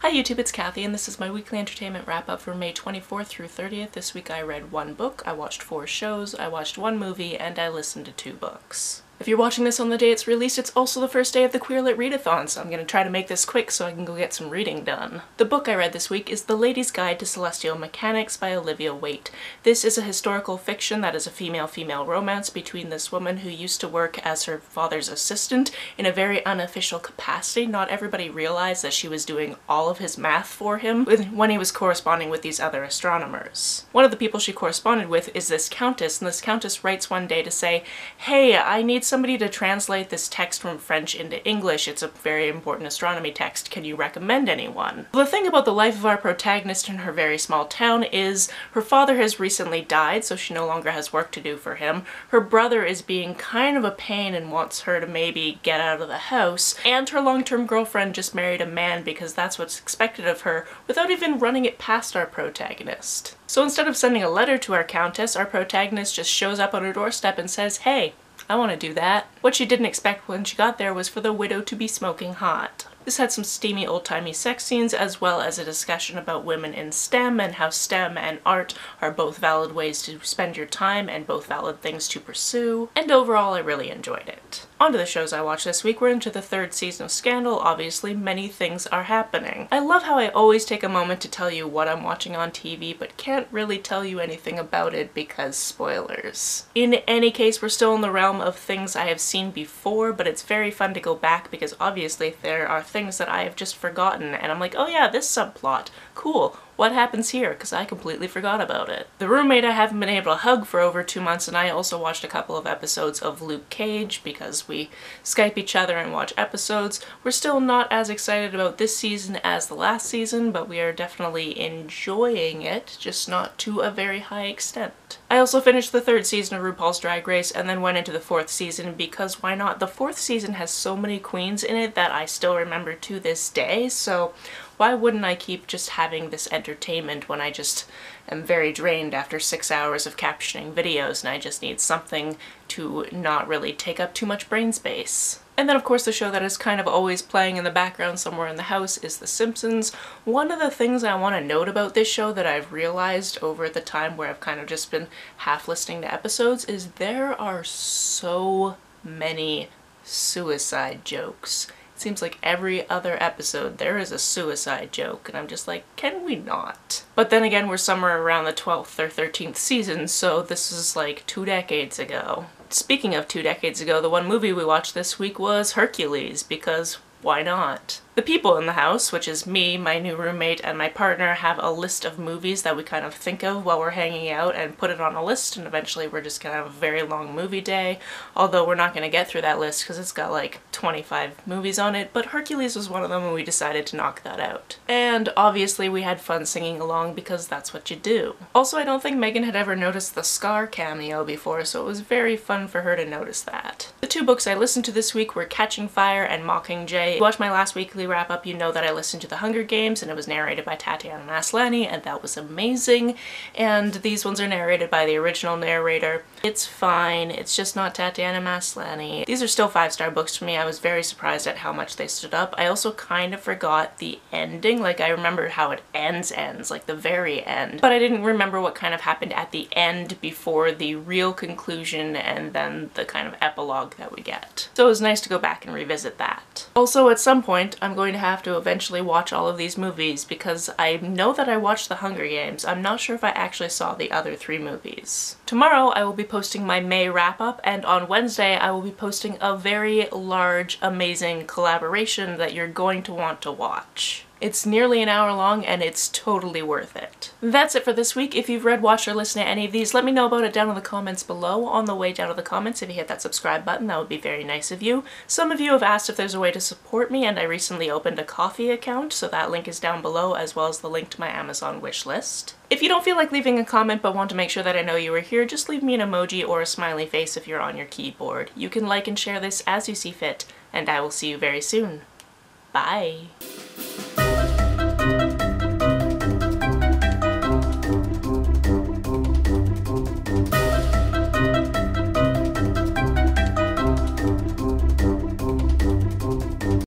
Hi YouTube, it's Kathy and this is my weekly entertainment wrap-up for May 24th through 30th. This week I read one book, I watched 4 shows, I watched 1 movie, and I listened to 2 books. If you're watching this on the day it's released, it's also the first day of the Queer Lit Readathon, so I'm gonna try to make this quick so I can go get some reading done. The book I read this week is The Lady's Guide to Celestial Mechanics by Olivia Waite. This is a historical fiction that is a female-female romance between this woman who used to work as her father's assistant in a very unofficial capacity. Not everybody realized that she was doing all of his math for him when he was corresponding with these other astronomers. One of the people she corresponded with is this countess, and this countess writes one day to say, "Hey, I need somebody to translate this text from French into English. It's a very important astronomy text. Can you recommend anyone?" The thing about the life of our protagonist in her very small town is her father has recently died, so she no longer has work to do for him. Her brother is being kind of a pain and wants her to maybe get out of the house, and her long-term girlfriend just married a man because that's what's expected of her without even running it past our protagonist. So instead of sending a letter to our countess, our protagonist just shows up on her doorstep and says, "Hey, I want to do that." What she didn't expect when she got there was for the widow to be smoking hot. This had some steamy old-timey sex scenes as well as a discussion about women in STEM and how STEM and art are both valid ways to spend your time and both valid things to pursue. And overall I really enjoyed it. On to the shows I watched this week. We're into the 3rd season of Scandal. Obviously many things are happening. I love how I always take a moment to tell you what I'm watching on TV but can't really tell you anything about it because spoilers. In any case, we're still in the realm of things I have seen before, but it's very fun to go back because obviously there are things that I have just forgotten and I'm like, oh yeah, this subplot, cool, what happens here? Because I completely forgot about it. The roommate I haven't been able to hug for over 2 months, and I also watched a couple of episodes of Luke Cage because we Skype each other and watch episodes. We're still not as excited about this season as the last season, but we are definitely enjoying it, just not to a very high extent. I also finished the 3rd season of RuPaul's Drag Race and then went into the 4th season because why not? The 4th season has so many queens in it that I still remember to this day, so why wouldn't I keep just having this entertainment when I just am very drained after 6 hours of captioning videos and I just need something to not really take up too much brain space. And then of course the show that is kind of always playing in the background somewhere in the house is The Simpsons. One of the things I want to note about this show that I've realized over the time where I've kind of just been half listening to episodes is there are so many suicide jokes. Seems like every other episode there is a suicide joke and I'm just like, can we not? But then again, we're somewhere around the 12th or 13th season, so this is like 2 decades ago. Speaking of 2 decades ago, the one movie we watched this week was Hercules, because why not? The people in the house, which is me, my new roommate, and my partner, have a list of movies that we kind of think of while we're hanging out and put it on a list, and eventually we're just gonna have a very long movie day, although we're not gonna get through that list because it's got like 25 movies on it, but Hercules was one of them and we decided to knock that out. And obviously we had fun singing along because that's what you do. Also, I don't think Megan had ever noticed the Scar cameo before, so it was very fun for her to notice that. The 2 books I listened to this week were Catching Fire and Mockingjay. If you watched my last weekly wrap-up, you know that I listened to The Hunger Games and it was narrated by Tatiana Maslany and that was amazing, and these ones are narrated by the original narrator. It's fine, it's just not Tatiana Maslany. These are still 5-star books for me. I was very surprised at how much they stood up. I also kind of forgot the ending, like I remember how it ends, like the very end, but I didn't remember what kind of happened at the end before the real conclusion and then the kind of epilogue that we get. So it was nice to go back and revisit that. Also, at some point I'm going to have to eventually watch all of these movies because I know that I watched The Hunger Games. I'm not sure if I actually saw the other 3 movies. Tomorrow I will be posting my May wrap-up, and on Wednesday I will be posting a very large, amazing collaboration that you're going to want to watch. It's nearly an hour long and it's totally worth it. That's it for this week. If you've read, watched, or listened to any of these, let me know about it down in the comments below. On the way down to the comments, if you hit that subscribe button, that would be very nice of you. Some of you have asked if there's a way to support me, and I recently opened a Ko-fi account, so that link is down below, as well as the link to my Amazon wish list. If you don't feel like leaving a comment but want to make sure that I know you were here, just leave me an emoji or a smiley face if you're on your keyboard. You can like and share this as you see fit, and I will see you very soon. Bye!